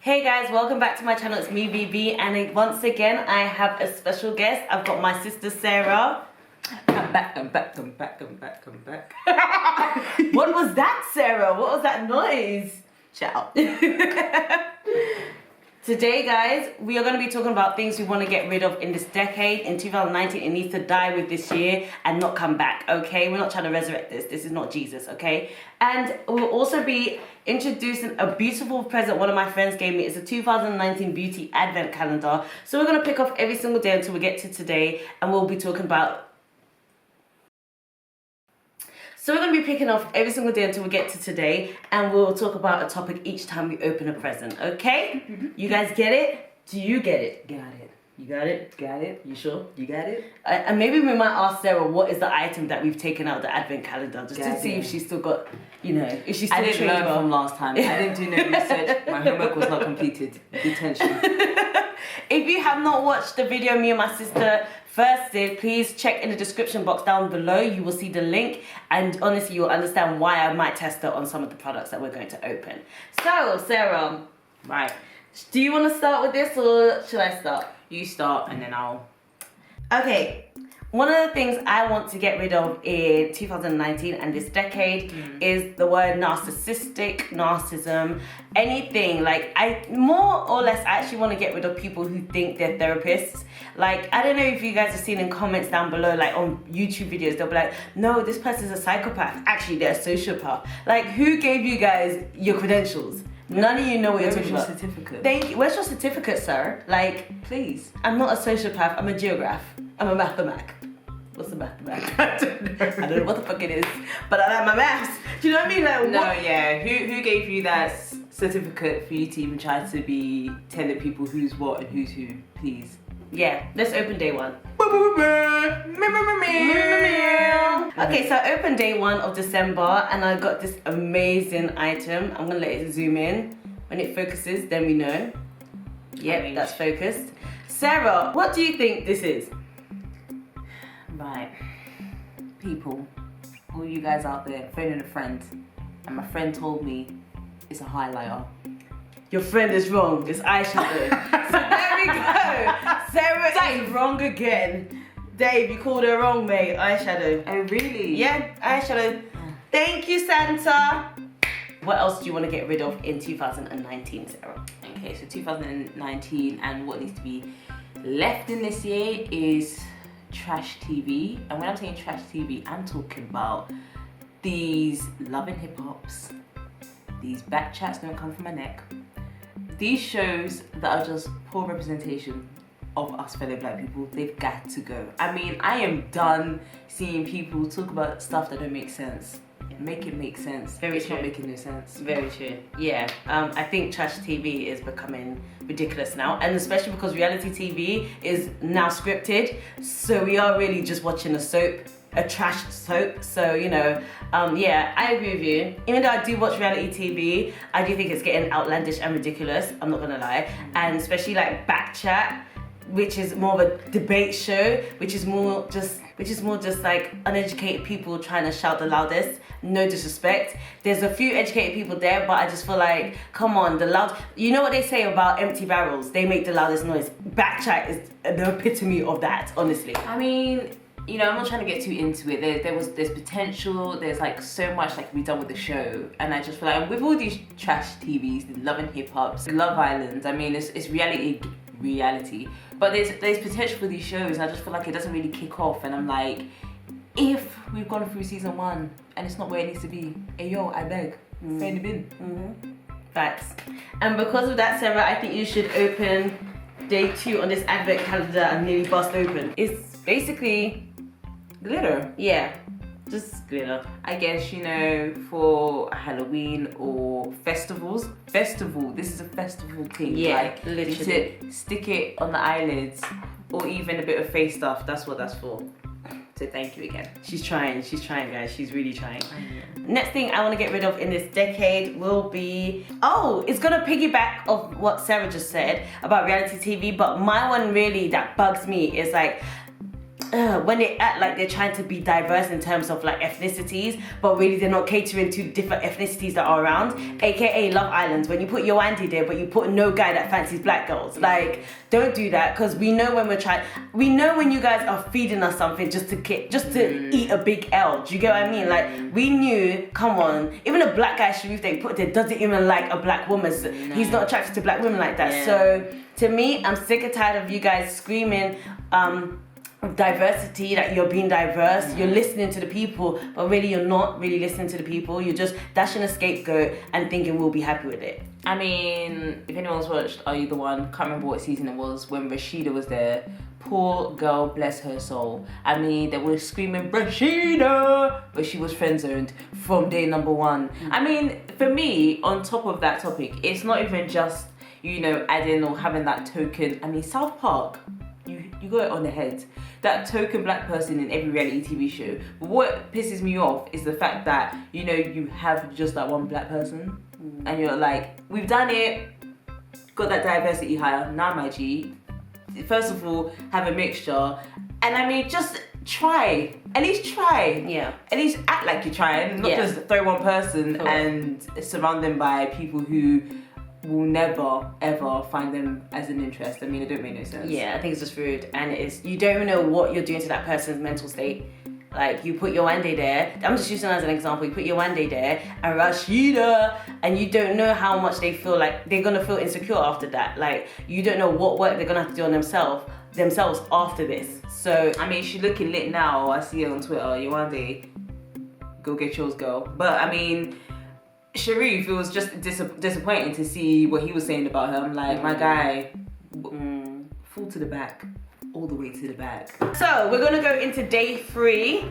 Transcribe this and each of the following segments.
Hey guys, welcome back to my channel. It's me, BB, and once again I have a special guest. I've got my sister Sarah. I'm back. What was that, Sarah? What was that noise? Ciao. Today, guys, we are going to be talking about things we want to get rid of in this decade. In 2019, it needs to die with this year and not come back, okay? We're not trying to resurrect this. This is not Jesus, okay? And we'll also be introducing a beautiful present one of my friends gave me. It's a 2019 beauty advent calendar. So we're going to pick off every single day until we get to today, and we'll be talking about... So we're going to be picking off every single day until we get to today, and we'll talk about a topic each time we open a present, okay? You guys get it? Do you get it? Got it. You got it? Got it. You sure? You got it? And maybe we might ask Sarah what is the item that we've taken out of the advent calendar, just Got to see it. if she's still got, you know, if she's still I didn't learn from last time. I didn't do no research. My homework was not completed. Detention. If you have not watched the video me and my sister first did, please check in the description box down below. You will see the link, and honestly you'll understand why I might test it on some of the products that we're going to open. So Sarah, Right. do you want to start with this or should I start? You start and then I'll... Okay, one of the things I want to get rid of in 2019 and this decade is the word narcissistic, narcissism, anything. Like, I more or less actually want to get rid of people who think they're therapists. Like, I don't know if you guys have seen in comments down below, like on YouTube videos, they'll be like, no, this person's a psychopath. Actually, they're a sociopath. Like, who gave you guys your credentials? None of you know what you're talking about. Where's your certificate? Thank you. Where's your certificate, sir? Like, Please. I'm not a sociopath, I'm a geograph. I'm a mathematic. What's a mathematic? I don't know what the fuck it is, but I like my maths. Do you know what I mean? Like, No, what? yeah. Who gave you that certificate for you to even try to be telling people who's what and who's who? Please. Yeah, let's open day one. Okay, so I opened day 1 of December and I got this amazing item. I'm gonna let it zoom in. When it focuses, then we know. Yep, that's focused. Sarah, what do you think this is? Right. People, all you guys out there, phoning a friend, and my friend told me it's a highlighter. Your friend is wrong. It's eyeshadow. So there we go. Sarah is wrong again. Dave, you called her wrong, mate. Eyeshadow. Oh, really? Yeah, eyeshadow. Thank you, Santa. What else do you want to get rid of in 2019, Sarah? Okay, so 2019, and what needs to be left in this year is trash TV. And when I'm saying trash TV, I'm talking about these Love and Hip Hops, these back chats don't come from my neck, these shows that are just poor representation of us fellow black people. They've got to go. I mean, I am done seeing people talk about stuff that don't make sense. Make it make sense. It's not making no sense. Very true. Yeah, I think trash TV is becoming ridiculous now, and especially because reality TV is now scripted, so we are really just watching a soap, a trash soap. So, you know, yeah, I agree with you. Even though I do watch reality TV, I do think it's getting outlandish and ridiculous, I'm not gonna lie. And especially like Backchat, which is more of a debate show, which is more just like uneducated people trying to shout the loudest. No disrespect. There's a few educated people there, but I just feel like, come on, you know what they say about empty barrels? They make the loudest noise. Backchat is the epitome of that, honestly. I mean, you know, I'm not trying to get too into it. There's potential. There's like so much that can be done with the show, and I just feel like with all these trash TVs, the Love and Hip Hops, Love Island. I mean, it's reality, but there's potential for these shows, and I just feel like it doesn't really kick off. And I'm like, if we've gone through season 1 and it's not where it needs to be, hey yo, I beg, throw in the bin. Facts. And because of that, Sarah, I think you should open day 2 on this advent calendar and nearly bust open. It's basically Glitter. yeah, just glitter. I guess, you know, for Halloween or festivals. Festival, this is a festival thing. Yeah, like, literally. to stick it on the eyelids, or even a bit of face stuff. That's what that's for. So thank you again. She's trying, guys. She's really trying. Next thing I want to get rid of in this decade will be... Oh, it's going to piggyback of what Sarah just said about reality TV, but my one really that bugs me is like... when they act like they're trying to be diverse in terms of like ethnicities, but really they're not catering to different ethnicities that are around, aka Love Island, when you put your Andy there but you put no guy that fancies black girls. Like, don't do that, because we know when you guys are feeding us something just to eat a big L. Do you get what I mean? Like, we knew, come on, even a black guy Sharif they put there doesn't even like a black woman, so he's not attracted to black women like that. So to me, I'm sick and tired of you guys screaming diversity, that you're being diverse, you're listening to the people, but really you're not really listening to the people. You're just dashing a scapegoat and thinking we'll be happy with it. I mean, if anyone's watched Are You the One, can't remember what season it was, when Rashida was there. Poor girl, bless her soul. I mean, they were screaming Rashida, but she was friend zoned from day number one. I mean, for me, on top of that topic, it's not even just, you know, adding or having that token. I mean, South Park, you got it on the head. That token black person in every reality TV show. But what pisses me off is the fact that, you know, you have just that one black person, and you're like, we've done it, got that diversity hire, now my G. First of all, have a mixture, and I mean, just try. At least try. Yeah. At least act like you're trying, not just throw one person and surround them by people who will never ever find them as an interest. I mean, it don't make no sense. Yeah, I think it's just rude, and you don't even know what you're doing to that person's mental state. Like, you put your Wande there, I'm just using that as an example, you put your Wande there and Rashida, and you don't know how much they feel like they're gonna feel insecure after that. Like, you don't know what work they're gonna have to do on themselves after this. So I mean, she's looking lit now. I see it on Twitter. Yewande, go get yours, girl. But I mean, Sharif, it was just disappointing to see what he was saying about her. I'm like, my guy, full to the back, all the way to the back. So we're gonna go into day 3.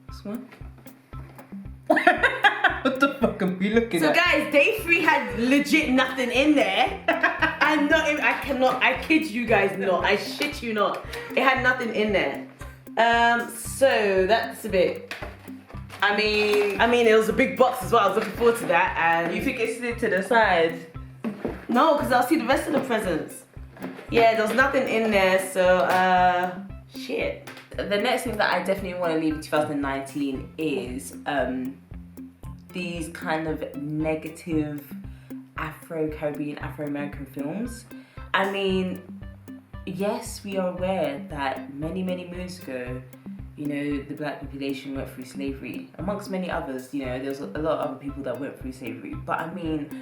This one? What the fuck are we looking at? So guys, day 3 had legit nothing in there. I kid you guys not. I shit you not. It had nothing in there. So that's a bit. I mean, it was a big box as well. I was looking forward to that. And You think it slid to the side? no, because I'll see the rest of the presents. Yeah, there was nothing in there. So shit. The next thing that I definitely want to leave in 2019 is these kind of negative Afro-Caribbean, Afro-American films. I mean, yes, we are aware that many, many moons ago, you know, the black population went through slavery. Amongst many others, you know, there's a lot of other people that went through slavery. But I mean,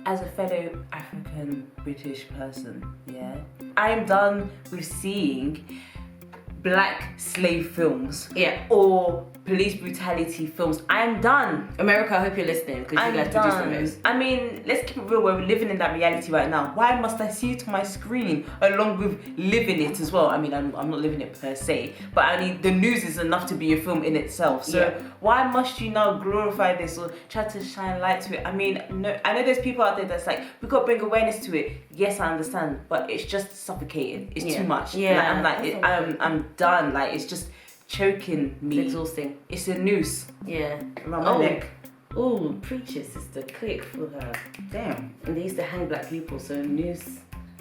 as a fellow African British person, yeah, I am done with seeing black slave films, or police brutality films. I'm done. America, I hope you're listening, because you guys produce the most. I mean, let's keep it real. We're living in that reality right now. Why must I see it on my screen along with living it as well? I mean, I'm not living it per se, but I mean, the news is enough to be a film in itself. So why must you now glorify this or try to shine light to it? I mean, no, I know there's people out there that's like, we got to bring awareness to it. Yes, I understand, but it's just suffocating. It's too much. Yeah, like, I'm done. Like, it's just choking me. It's exhausting. It's a noose. Yeah. Around my neck. Oh, preacher sister, click for her. Damn. And they used to hang black people, so news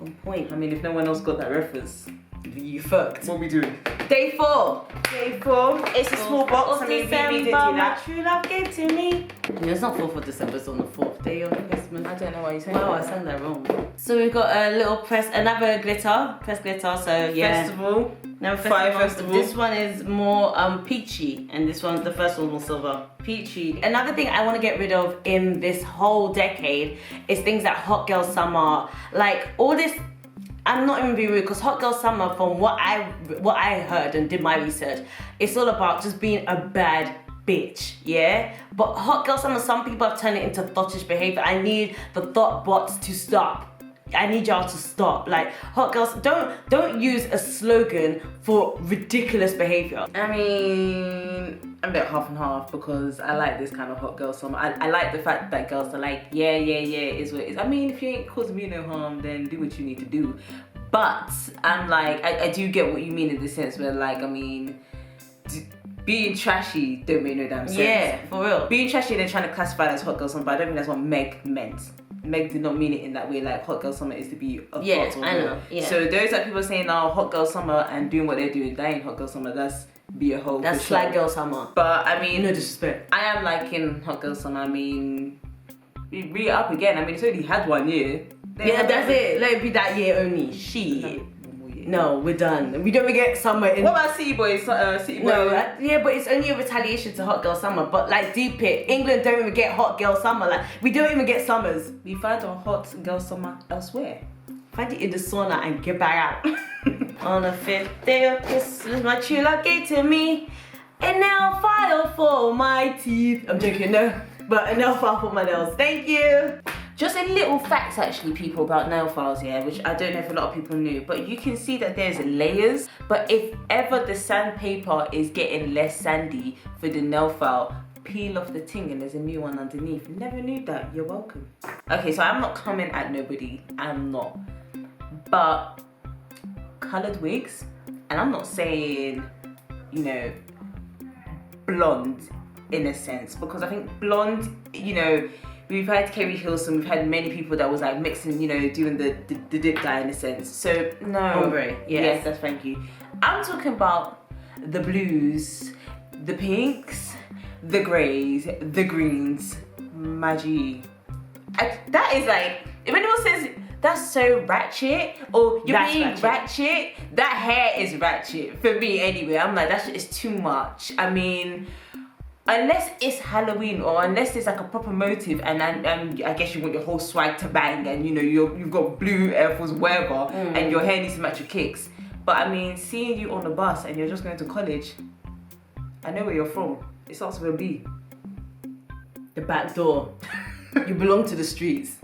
on point. I mean, if no one else got that reference, you fucked. what we doing? Day 4. Day 4. It's a small box. I mean, we did do that. True love gave to me. No, it's not 4th of December, it's on the 4th day of Christmas. I don't know why you're saying Wow, I that. sound that wrong. So we've got a little another press glitter, so yeah. Festival. No, Fire festival. This one is more peachy, and the first one was silver. Peachy. Another thing I want to get rid of in this whole decade is things like Hot Girl Summer, like all this. I'm not even being rude, because Hot Girl Summer, from what I heard and did my research, it's all about just being a bad bitch, yeah? But Hot Girl Summer, some people have turned it into thottish behavior. I need the thought bots to stop. I need y'all to stop. Like, Hot Girls, don't use a slogan for ridiculous behavior. I mean, I'm a bit half and half, because I like this kind of Hot Girl Summer. I like the fact that girls are like, yeah, it is what it is. I mean, if you ain't causing me no harm, then do what you need to do. But I'm like, I do get what you mean in the sense where, like, I mean, being trashy don't make no damn sense. Yeah, for real. Being trashy and then trying to classify it as Hot Girl Summer, but I don't think that's what Meg meant. Meg did not mean it in that way. Like hot girl summer is to be a Yeah, hot or I know. hoe. Yeah. So those that people saying now hot girl summer and doing what they're doing, that ain't hot girl summer. That's be a hoe. That's for sure. slag girl summer. But I mean, No disrespect. I am liking hot girl summer. I mean, we re up again. I mean, it's already had 1 year. Yeah, that's it. Let it be that year only. Shit. No, we're done. We don't even get summer in. What about City Boys? City Boys. No, yeah, but it's only a retaliation to hot girl summer. But like, deep it, England don't even get hot girl summer. Like, we don't even get summers. We find a hot girl summer elsewhere. Find it in the sauna and get back out. On the 5th day of Christmas, my true love gave to me a nail file for my teeth. I'm joking, no, but a nail file for my nails. Thank you. Just a little facts actually, people, about nail files, yeah, which I don't know if a lot of people knew, but you can see that there's layers. But if ever the sandpaper is getting less sandy for the nail file, peel off the ting and there's a new one underneath. Never knew that. You're welcome. Okay, so I'm not coming at nobody. I'm not. But coloured wigs, and I'm not saying, you know, blonde in a sense, because I think blonde, you know, we've had Kerry Hilson, we've had many people that was like mixing, you know, doing the dip dye in a sense. So no, Ombre, yes, that's thank you. I'm talking about the blues, the pinks, the greys, the greens. Maggie, that is like, if anyone says that's so ratchet or you're That's being ratchet, that hair is ratchet for me anyway. I'm like, that shit is too much. I mean, unless it's Halloween or unless it's like a proper motive and I guess you want your whole swag to bang and you know you've got blue Air Force whatever and your hair needs to match your kicks. But I mean, seeing you on the bus and you're just going to college, I know where you're from. It starts with a B. The back door. You belong to the streets.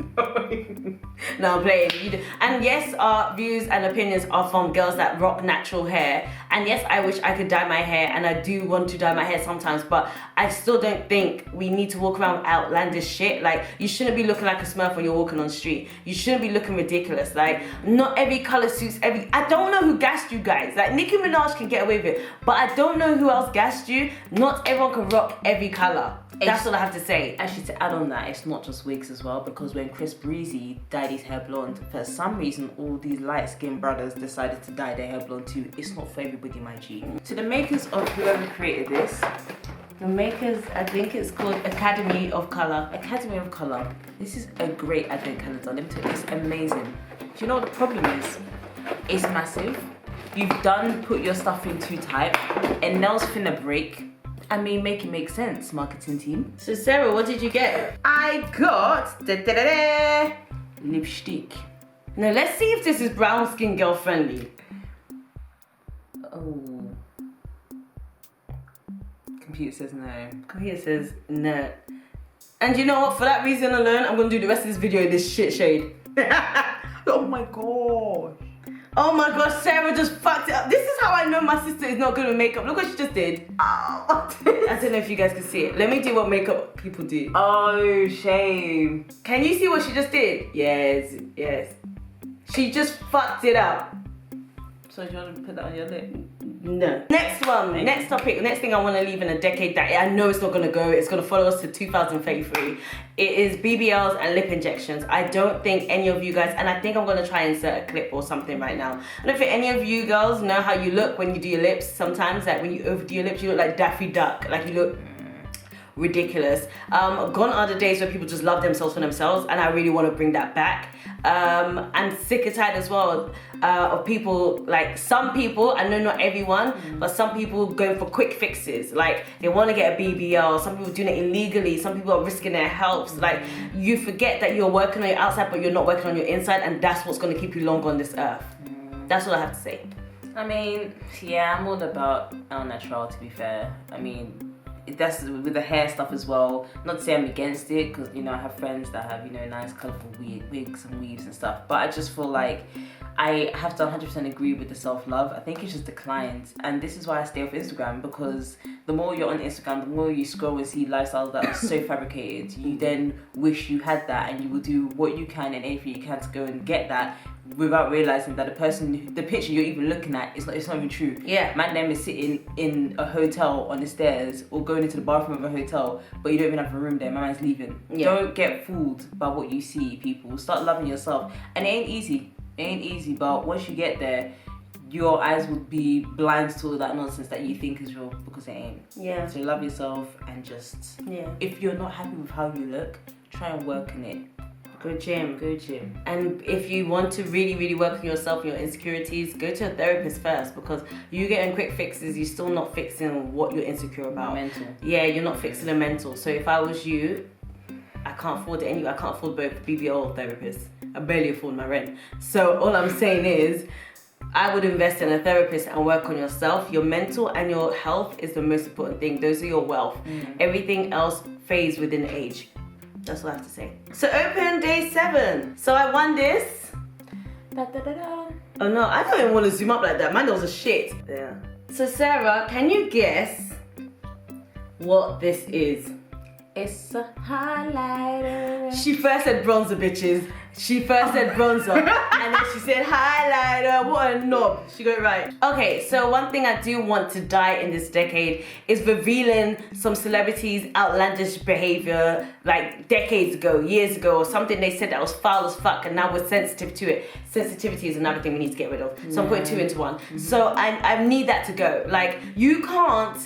No, I'm playing. You do. And yes, our views and opinions are from girls that rock natural hair. And yes, I wish I could dye my hair, and I do want to dye my hair sometimes, but I still don't think we need to walk around with outlandish shit. Like, you shouldn't be looking like a smurf when you're walking on the street. You shouldn't be looking ridiculous. Like, not every color suits every... I don't know who gassed you guys. Like, Nicki Minaj can get away with it, but I don't know who else gassed you. Not everyone can rock every color. That's all I have to say. Actually, to add on that, it's not just wigs as well, because when Chris Breezy dyed his hair blonde, for some reason all these light-skinned brothers decided to dye their hair blonde too. It's not for everybody, my G. To the makers of whoever created this, The makers, I think it's called Academy of Color. Academy of Color. This is a great advent calendar. Let me tell you, it's amazing. Do you know what the problem is? It's massive. You've put your stuff in too tight, and nails finna break. I mean, make it make sense, marketing team. So Sarah, what did you get? I got lipstick. Now let's see if this is brown skin girl friendly. Oh. Computer says no. Computer says no. And you know what? For that reason alone, I'm gonna do the rest of this video in this shit shade. Oh my god. Oh my gosh, Sarah just fucked it up. This is how I know my sister is not good with makeup. Look what she just did. Oh, I don't know if you guys can see it. Let me do what makeup people do. oh, shame. Can you see what she just did? Yes, yes. She just fucked it up. So do you want to put that on your lip? No. Next one, next topic, next thing I want to leave in a decade that I know it's not going to go, it's going to follow us to 2033. It is BBLs and lip injections. I don't think any of you guys, and I think I'm going to try and insert a clip or something right now. I don't think any of you girls know how you look when you do your lips. Sometimes, like when you overdo your lips, you look like Daffy Duck. Like you look ridiculous. Gone are the days where people just love themselves for themselves, and I really want to bring that back. And sick and tired as well of people, like some people, I know not everyone, but some people going for quick fixes. Like they want to get a BBL, some people doing it illegally, some people are risking their health. Like you forget that you're working on your outside, but you're not working on your inside, and that's what's going to keep you longer on this earth. That's all I have to say. I mean, yeah, I'm all about al natural, to be fair. I mean, that's with the hair stuff as well. Not to say I'm against it, because you know I have friends that have, you know, nice colourful wigs and weaves and stuff, but I just feel like I have to 100% agree with the self-love. I think it's just declined, and this is why I stay off Instagram, because the more you're on Instagram, the more you scroll and see lifestyles that are so fabricated, you then wish you had that, and you will do what you can and anything you can to go and get that, without realizing that the picture you're even looking at, it's not even true. Yeah. Man, them is sitting in a hotel on the stairs or going into the bathroom of a hotel, but you don't even have a room there. My man's leaving. Yeah. Don't get fooled by what you see, people. Start loving yourself. And it ain't easy. But once you get there, your eyes would be blind to all that nonsense that you think is real, because it ain't. Yeah. So love yourself, and just, if you're not happy with how you look, try and work on it. Go gym. And And if you want to really, really work on yourself and your insecurities, go to a therapist first, because you getting quick fixes, you're still not fixing what you're insecure about. Mental. Yeah, you're not fixing the mental. So if I was you, I can't afford I can't afford both BBL or therapists. I barely afford my rent. So all I'm saying is, I would invest in a therapist and work on yourself. Your mental and your health is the most important thing. Those are your wealth. Everything else fades within age. That's what I have to say. So open day 7. So I won this. Da, da, da, da. Oh no, I don't even want to zoom up like that. Man, that was a shit. Yeah. So Sarah, can you guess what this is? It's a highlighter. She first said bronzer, bitches. She first said bronzer, and then she said highlighter. What a knob. She got it right. Okay, so one thing I do want to die in this decade is revealing some celebrities' outlandish behavior, like decades ago, years ago, or something they said that was foul as fuck, and now we're sensitive to it. Sensitivity is another thing we need to get rid of. So I'm putting 2 into 1. So I need that to go. Like, you can't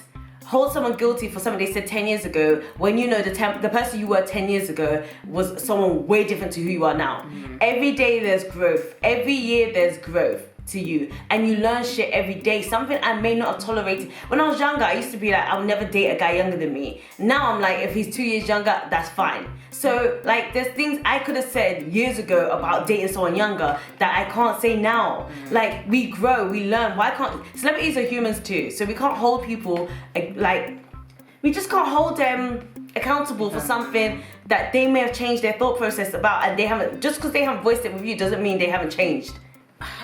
hold someone guilty for something they said 10 years ago when you know the person you were 10 years ago was someone way different to who you are now. Every day there's growth. Every year there's growth to you, and you learn shit every day. Something I may not have tolerated when I was younger. I used to be like, I'll never date a guy younger than me. Now I'm like, if he's 2 years younger, that's fine. So like, there's things I could have said years ago about dating someone younger that I can't say now. Like, we grow, we learn. Why can't celebrities are humans too? So we can't hold people like, we just can't hold them accountable for something that they may have changed their thought process about, and they haven't. Just because they haven't voiced it with you doesn't mean they haven't changed.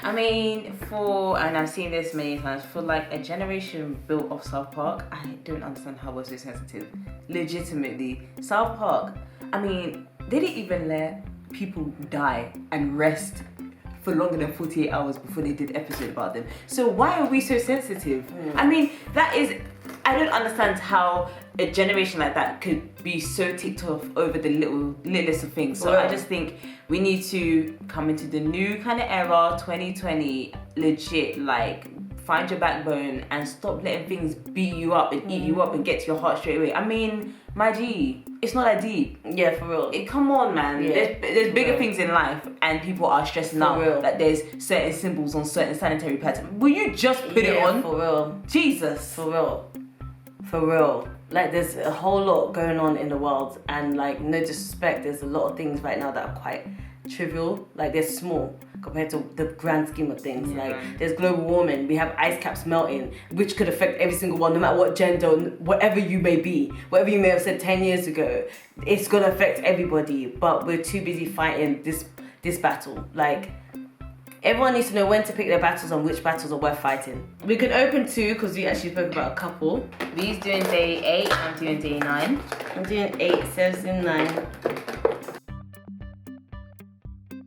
I mean, and I've seen this many times, for like a generation built off South Park, I don't understand how we're so sensitive. Legitimately, South Park, I mean, they didn't even let people die and rest for longer than 48 hours before they did episode about them. So why are we so sensitive? I mean, I don't understand how a generation like that could be so ticked off over the littlest of things. So I just think we need to come into the new kind of era, 2020, legit, like, find your backbone and stop letting things beat you up and eat you up and get to your heart straight away. I mean, my G, it's not that deep. Yeah, for real. Come on, man. Yeah. There's bigger things in life, and people are stressing out real. that there's certain symbols on certain sanitary pads. Will you just put it on? For real. Jesus. For real. Like, there's a whole lot going on in the world, and like, no disrespect, there's a lot of things right now that are quite trivial. Like, they're small compared to the grand scheme of things. Yeah. Like, there's global warming, we have ice caps melting, which could affect every single one, no matter what gender, whatever you may be, whatever you may have said 10 years ago, it's gonna affect everybody. But we're too busy fighting this battle. Like, everyone needs to know when to pick their battles and which battles are worth fighting. We can open 2 because we actually spoke about a couple. V's doing day 8, I'm doing day 9. I'm doing 8, 7, 9.